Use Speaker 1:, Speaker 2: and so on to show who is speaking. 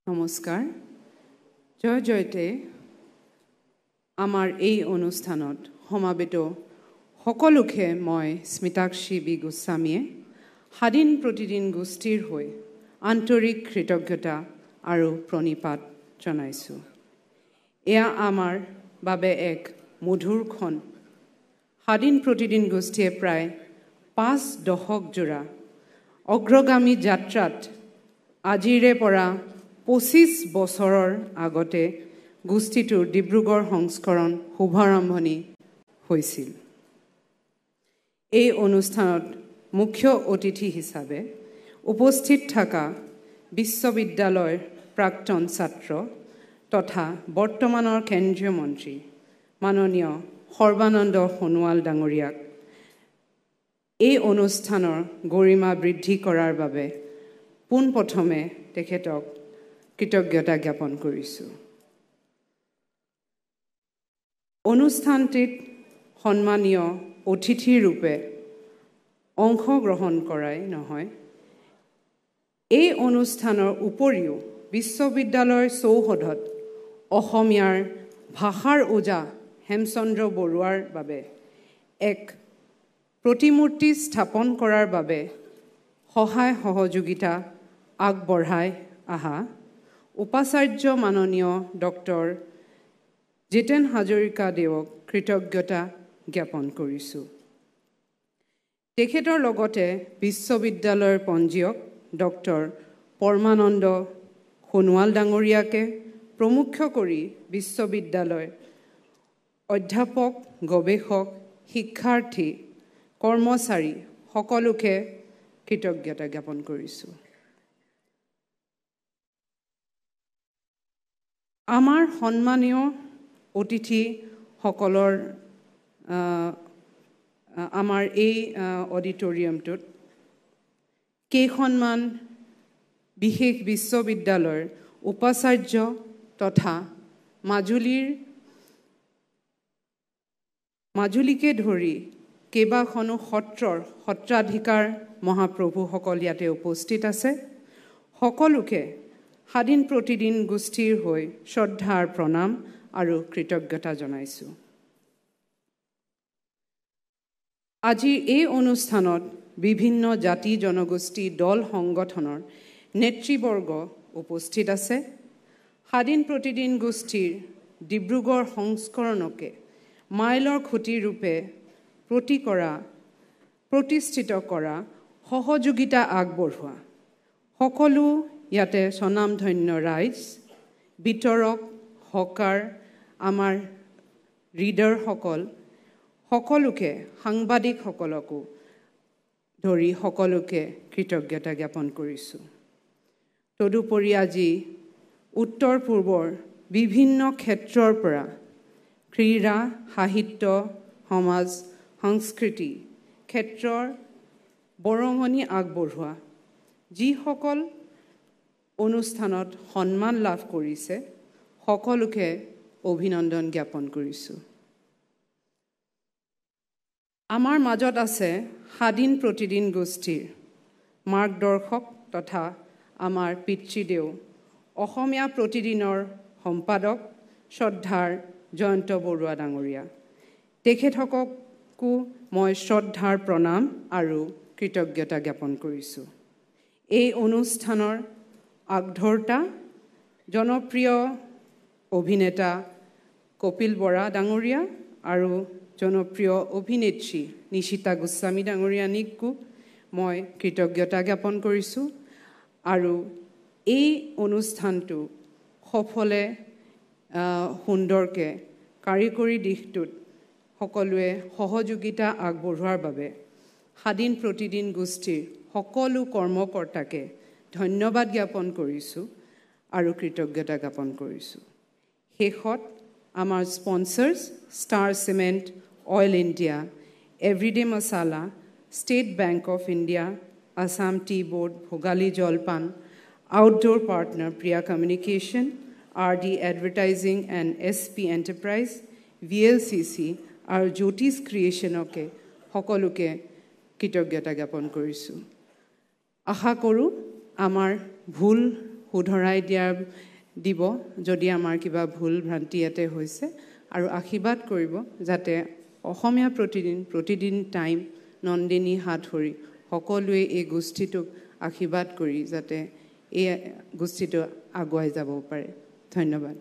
Speaker 1: নমস্কাৰ জয় জয়তে আমাৰ এই অনুষ্ঠানত সমাবেত সকলোকে মই স্মিতাক্ষী বি গোস্বামীয়ে স্বাধীন প্ৰতিদিন গোষ্ঠীৰ হৈ আন্তৰিক কৃতজ্ঞতা আৰু প্ৰণিপাত জনাইছোঁ। এয়া আমাৰ বাবে এক মধুৰ ক্ষণ। স্বাধীন প্ৰতিদিন গোষ্ঠীয়ে প্ৰায় 5 দশক জোৰা অগ্ৰগামী যাত্ৰাত আজিৰে পৰা 25 বছৰৰ আগতে গোষ্ঠীটোৰ ডিব্ৰুগড় সংস্কৰণ শুভাৰম্ভণি হৈছিল। এই অনুষ্ঠানত মুখ্য অতিথি হিচাপে উপস্থিত থকা বিশ্ববিদ্যালয়ৰ প্ৰাক্তন ছাত্ৰ তথা বৰ্তমানৰ কেন্দ্ৰীয় মন্ত্ৰী মাননীয় সৰ্বানন্দ সোণোৱাল ডাঙৰীয়াক এই অনুষ্ঠানৰ গৰিমা বৃদ্ধি কৰাৰ বাবে পোনপ্ৰথমে তেখেতক কৃতজ্ঞতা জ্ঞাপন কৰিছোঁ। অনুষ্ঠানটিত সন্মানীয় অতিথি ৰূপে অংশগ্ৰহণ কৰাই নহয়, এই অনুষ্ঠানৰ উপৰিও বিশ্ববিদ্যালয়ৰ চৌহদত অসমীয়াৰ ভাষাৰ ওজা হেমচন্দ্ৰ বৰুৱাৰ বাবে এক প্ৰতিমূৰ্তি স্থাপন কৰাৰ বাবে সহায় সহযোগিতা আগবঢ়াই আহা উপাচাৰ্য মাননীয় ডক্টৰ জিতেন হাজৰিকা দেৱক কৃতজ্ঞতা জ্ঞাপন কৰিছোঁ। তেখেতৰ লগতে বিশ্ববিদ্যালয়ৰ পঞ্জীয়ক ডক্টৰ পৰমানন্দ সোণোৱাল ডাঙৰীয়াকে প্ৰমুখ কৰি বিশ্ববিদ্যালয়ৰ অধ্যাপক, গৱেষক, শিক্ষাৰ্থী, কৰ্মচাৰী সকলোকে কৃতজ্ঞতা জ্ঞাপন কৰিছোঁ। আমাৰ সন্মানীয় অতিথিসকলৰ আমাৰ এই অডিটৰিয়ামটোত কেইখনমান বিশেষ বিশ্ববিদ্যালয়ৰ উপাচাৰ্য তথা মাজুলীকে ধৰি কেইবাখনো সত্ৰৰ সত্ৰাধিকাৰ মহাপ্ৰভুসকল ইয়াতে উপস্থিত আছে। সকলোকে স্বাধীন প্ৰতিদিন গোষ্ঠীৰ হৈ শ্ৰদ্ধাৰ প্ৰণাম আৰু কৃতজ্ঞতা জনাইছোঁ। আজিৰ এই অনুষ্ঠানত বিভিন্ন জাতি জনগোষ্ঠী দল সংগঠনৰ নেতৃবৰ্গ উপস্থিত আছে। স্বাধীন প্ৰতিদিন গোষ্ঠীৰ ডিব্ৰুগড় সংস্কৰণকে মাইলৰ খুঁটি ৰূপে প্ৰতিষ্ঠিত কৰা সহযোগিতা আগবঢ়োৱা সকলো ইয়াতে স্বনামধন্য ৰাইজ, বিতৰক, হকাৰ, আমাৰ ৰিডাৰসকল, সকলোকে সাংবাদিকসকলকো ধৰি সকলোকে কৃতজ্ঞতা জ্ঞাপন কৰিছোঁ। তদুপৰি আজি উত্তৰ পূৰ্বৰ বিভিন্ন ক্ষেত্ৰৰ পৰা ক্ৰীড়া, সাহিত্য, সমাজ, সংস্কৃতি ক্ষেত্ৰৰ বৰঙণি আগবঢ়োৱা যিসকল অনুষ্ঠানত সন্মান লাভ কৰিছে সকলোকে অভিনন্দন জ্ঞাপন কৰিছোঁ। আমাৰ মাজত আছে স্বাধীন প্ৰতিদিন গোষ্ঠীৰ মাৰ্গদৰ্শক তথা আমাৰ পিতৃদেৱ অসমীয়া প্ৰতিদিনৰ সম্পাদক শ্ৰদ্ধাৰ জয়ন্ত বৰুৱা ডাঙৰীয়া। তেখেতসকলকো মই শ্ৰদ্ধাৰ প্ৰণাম আৰু কৃতজ্ঞতা জ্ঞাপন কৰিছোঁ। এই অনুষ্ঠানৰ আগধৰ্তা জনপ্ৰিয় অভিনেতা কপিল বৰা ডাঙৰীয়া আৰু জনপ্ৰিয় অভিনেত্ৰী নিশিতা গোস্বামী ডাঙৰীয়ানীকো মই কৃতজ্ঞতা জ্ঞাপন কৰিছোঁ। আৰু এই অনুষ্ঠানটো সফলে সুন্দৰকৈ কাৰিকৰী দিশটোত সকলোৱে সহযোগিতা আগবঢ়োৱাৰ বাবে স্বাধীন প্ৰতিদিন গোষ্ঠীৰ সকলো কৰ্মকৰ্তাকে ধন্যবাদ জ্ঞাপন কৰিছোঁ আৰু কৃতজ্ঞতা জ্ঞাপন কৰিছোঁ। শেষত আমাৰ sponsors star cement, oil India, everyday masala, state bank of India, Assam tea board, Bhogali Jolpan, outdoor partner Priya communication, RD advertising and SP enterprise, VLCC আৰু জ্যোতিষ ক্ৰিয়েশ্যনকে সকলোকে কৃতজ্ঞতা জ্ঞাপন কৰিছোঁ। আশা কৰোঁ আমাৰ ভুল শুধৰাই দিব যদি আমাৰ কিবা ভুল ভ্ৰান্তি ইয়াতে হৈছে আৰু আশীৰ্বাদ কৰিব যাতে অসমীয়া প্ৰতিদিন টাইম নন্দিনী হাতহৰি সকলোৱে এই গোষ্ঠীটোক আশীৰ্বাদ কৰি যাতে এই গোষ্ঠীটো আগুৱাই যাব পাৰে ধন্যবাদ